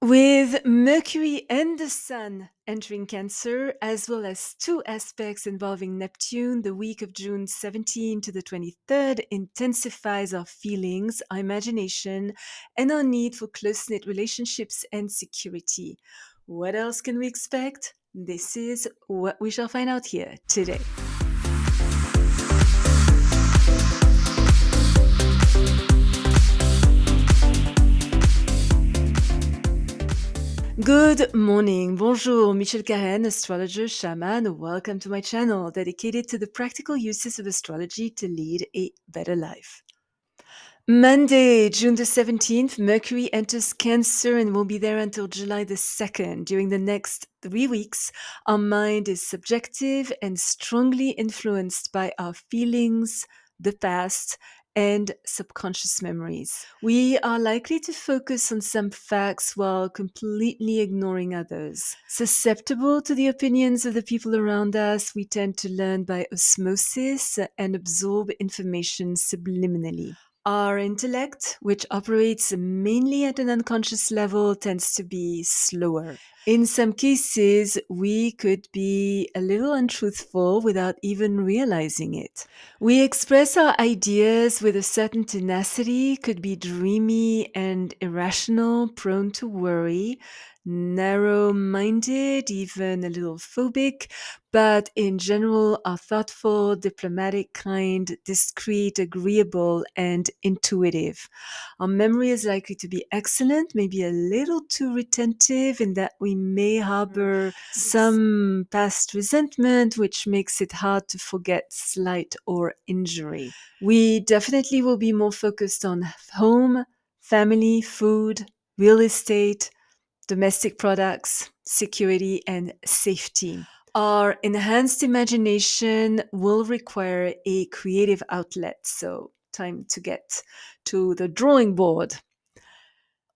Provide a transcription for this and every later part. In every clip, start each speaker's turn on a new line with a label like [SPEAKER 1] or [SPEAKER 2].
[SPEAKER 1] With Mercury and the Sun entering Cancer, as well as two aspects involving Neptune, the week of June 17 to the 23rd intensifies our feelings, our imagination, and our need for close knit relationships and security. What else can we expect? This is what we shall find out here today. Good morning. Bonjour, Michel Karen, astrologer, shaman. Welcome to my channel dedicated to the practical uses of astrology to lead a better life. Monday, June the 17th, Mercury enters Cancer and will be there until July the 2nd. During the next 3 weeks, our mind is subjective and strongly influenced by our feelings, the past, and subconscious memories. We are likely to focus on some facts while completely ignoring others. Susceptible to the opinions of the people around us, we tend to learn by osmosis and absorb information subliminally. Our intellect, which operates mainly at an unconscious level, tends to be slower. In some cases, we could be a little untruthful without even realizing it. We express our ideas with a certain tenacity, could be dreamy and irrational, prone to worry, narrow minded, even a little phobic, but in general are thoughtful, diplomatic, kind, discreet, agreeable, and intuitive. Our memory is likely to be excellent, maybe a little too retentive in that we may harbor some past resentment, which makes it hard to forget slight or injury. We definitely will be more focused on home, family, food, real estate, domestic products, security, and safety. Our enhanced imagination will require a creative outlet, so time to get to the drawing board.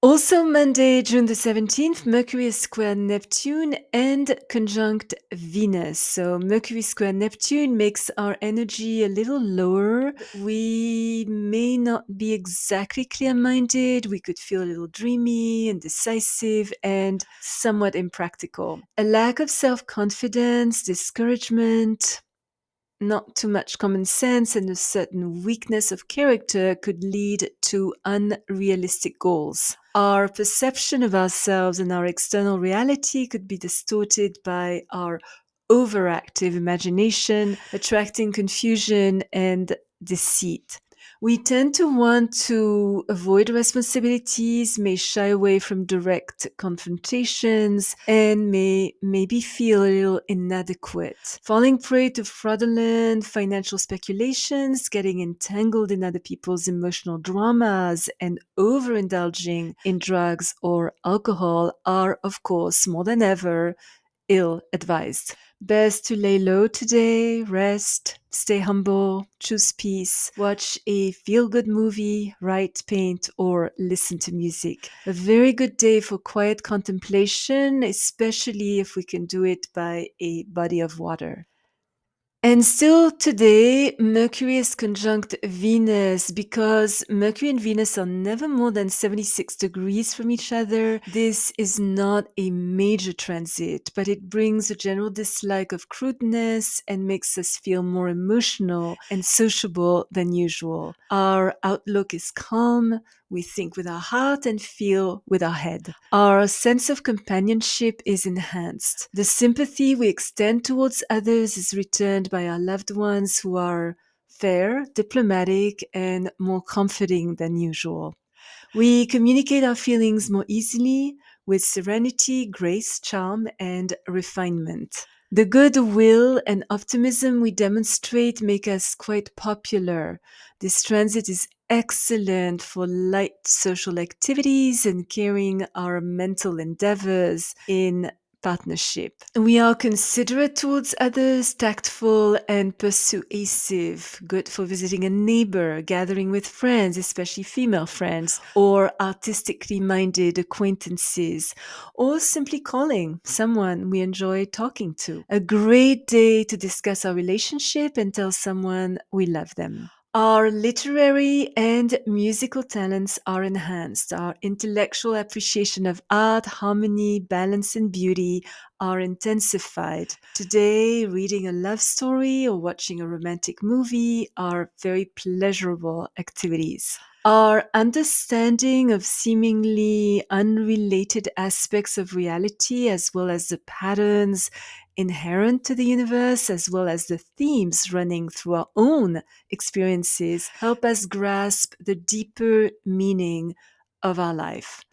[SPEAKER 1] Also, Monday, June the 17th, Mercury is square Neptune and conjunct Venus. So, Mercury square Neptune makes our energy a little lower. We may not be exactly clear minded. We could feel a little dreamy, indecisive, and somewhat impractical. A lack of self confidence, discouragement, not too much common sense, and a certain weakness of character could lead to unrealistic goals. Our perception of ourselves and our external reality could be distorted by our overactive imagination, attracting confusion and deceit. We tend to want to avoid responsibilities, may shy away from direct confrontations, and may maybe feel a little inadequate. Falling prey to fraudulent financial speculations, getting entangled in other people's emotional dramas, and overindulging in drugs or alcohol are, of course, more than ever, ill advised. Best to lay low today, rest, stay humble, choose peace, watch a feel good movie, write, paint, or listen to music. A very good day for quiet contemplation, especially if we can do it by a body of water. And still today, Mercury is conjunct Venus because Mercury and Venus are never more than 76 degrees from each other. This is not a major transit, but it brings a general dislike of crudeness and makes us feel more emotional and sociable than usual. Our outlook is calm. We think with our heart and feel with our head. Our sense of companionship is enhanced. The sympathy we extend towards others is returned by our loved ones who are fair, diplomatic, and more comforting than usual. We communicate our feelings more easily with serenity, grace, charm, and refinement. The goodwill and optimism we demonstrate make us quite popular. This transit is excellent for light social activities and carrying our mental endeavors in partnership. We are considerate towards others, tactful and persuasive, good for visiting a neighbor, gathering with friends, especially female friends, or artistically minded acquaintances, or simply calling someone we enjoy talking to. A great day to discuss our relationship and tell someone we love them. Our literary and musical talents are enhanced. Our intellectual appreciation of art, harmony, balance, and beauty are intensified. Today, reading a love story or watching a romantic movie are very pleasurable activities. Our understanding of seemingly unrelated aspects of reality, as well as the patterns inherent to the universe, as well as the themes running through our own experiences, help us grasp the deeper meaning of our life.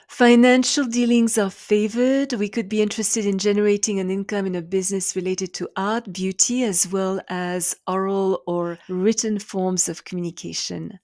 [SPEAKER 1] Financial dealings are favored. We could be interested in generating an income in a business related to art, beauty, as well as oral or written forms of communication.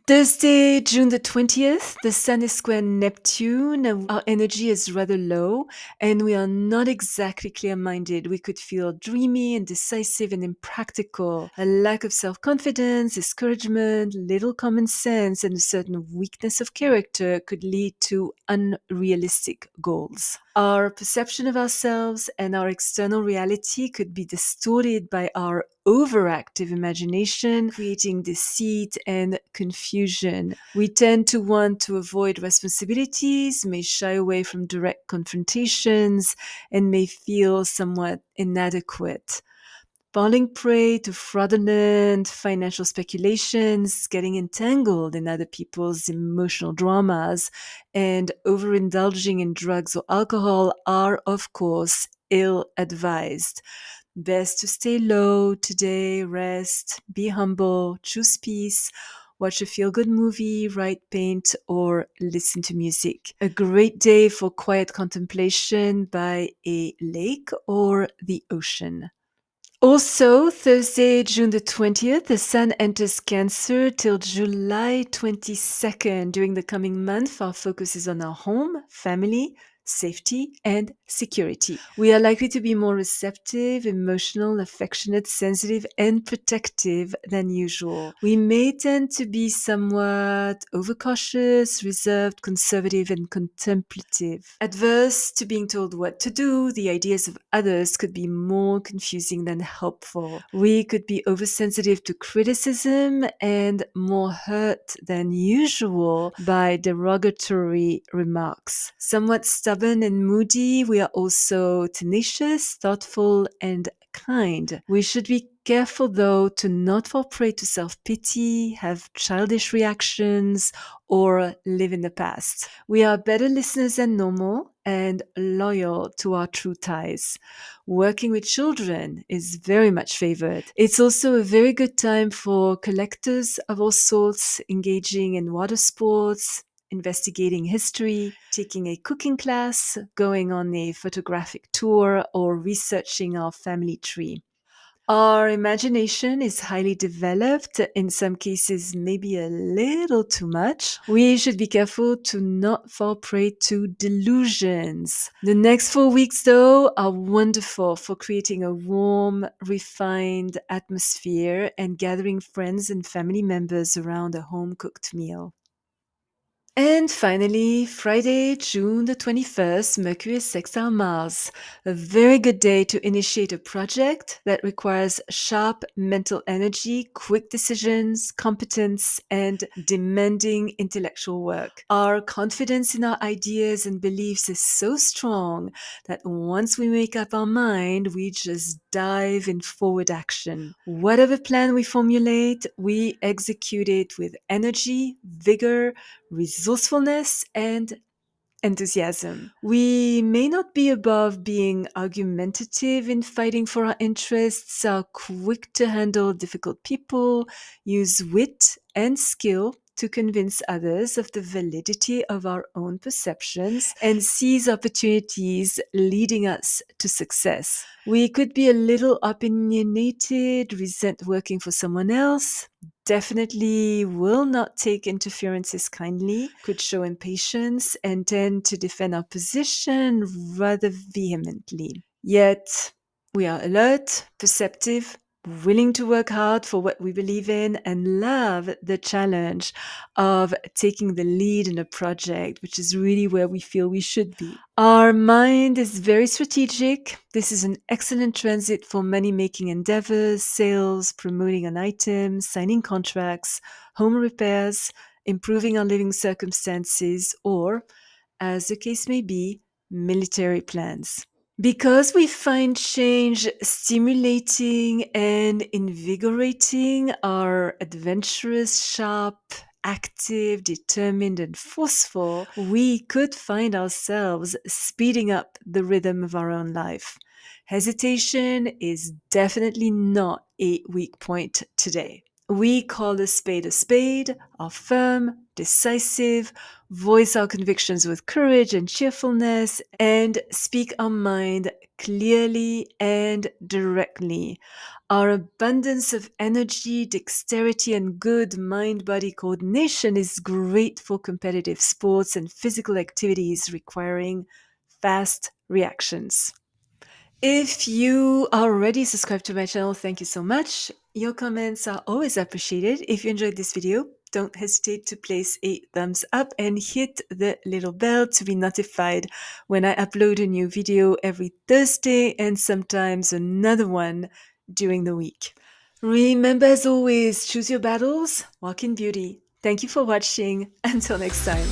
[SPEAKER 1] Thursday, June the 20th, the Sun is square Neptune. Our energy is rather low and we are not exactly clear minded. We could feel dreamy, indecisive, and impractical. A lack of self confidence, discouragement, little common sense, and a certain weakness of character could lead to unrealistic goals. Our perception of ourselves and our external reality could be distorted by our overactive imagination, creating deceit and confusion. We tend to want to avoid responsibilities, may shy away from direct confrontations, and may feel somewhat inadequate. Falling prey to fraudulent financial speculations, getting entangled in other people's emotional dramas, and overindulging in drugs or alcohol are, of course, ill advised. Best to stay low today, rest, be humble, choose peace, watch a feel good movie, write, paint, or listen to music. A great day for quiet contemplation by a lake or the ocean. Also, Thursday, June the 20th, the Sun enters Cancer till July 22nd. During the coming month, our focus is on our home, family, safety, and security. We are likely to be more receptive, emotional, affectionate, sensitive, and protective than usual. We may tend to be somewhat overcautious, reserved, conservative, and contemplative. Adverse to being told what to do, the ideas of others could be more confusing than helpful. We could be oversensitive to criticism and more hurt than usual by derogatory remarks. Somewhat stubborn and moody, we are also tenacious, thoughtful, and kind. We should be careful, though, to not fall prey to self pity, have childish reactions, or live in the past. We are better listeners than normal and loyal to our true ties. Working with children is very much favored. It's also a very good time for collectors of all sorts engaging in water sports, investigating history, taking a cooking class, going on a photographic tour, or researching our family tree. Our imagination is highly developed, in some cases, maybe a little too much. We should be careful to not fall prey to delusions. The next 4 weeks, though, are wonderful for creating a warm, refined atmosphere and gathering friends and family members around a home cooked meal. And finally, Friday, June the 21st, Mercury sextile Mars. A very good day to initiate a project that requires sharp mental energy, quick decisions, competence, and demanding intellectual work. Our confidence in our ideas and beliefs is so strong that once we make up our mind, we just dive in forward action. Whatever plan we formulate, we execute it with energy, vigor, resourcefulness, and enthusiasm. We may not be above being argumentative in fighting for our interests, are quick to handle difficult people, use wit and skill to convince others of the validity of our own perceptions, and seize opportunities leading us to success. We could be a little opinionated, resent working for someone else, definitely will not take interferences kindly, could show impatience, and tend to defend our position rather vehemently. Yet, we are alert, perceptive, willing to work hard for what we believe in, and love the challenge of taking the lead in a project, which is really where we feel we should be. Our mind is very strategic. This is an excellent transit for money making endeavors, sales, promoting an item, signing contracts, home repairs, improving our living circumstances, or, as the case may be, military plans. Because we find change stimulating and invigorating, our adventurous, sharp, active, determined, and forceful, we could find ourselves speeding up the rhythm of our own life. Hesitation is definitely not a weak point today. We call a spade, are firm, decisive, voice our convictions with courage and cheerfulness, and speak our mind clearly and directly. Our abundance of energy, dexterity, and good mind body coordination is great for competitive sports and physical activities requiring fast reactions. If you are already subscribed to my channel, thank you so much. Your comments are always appreciated. If you enjoyed this video, don't hesitate to place a thumbs up and hit the little bell to be notified when I upload a new video every Thursday and sometimes another one during the week. Remember, as always, choose your battles, walk in beauty. Thank you for watching. Until next time.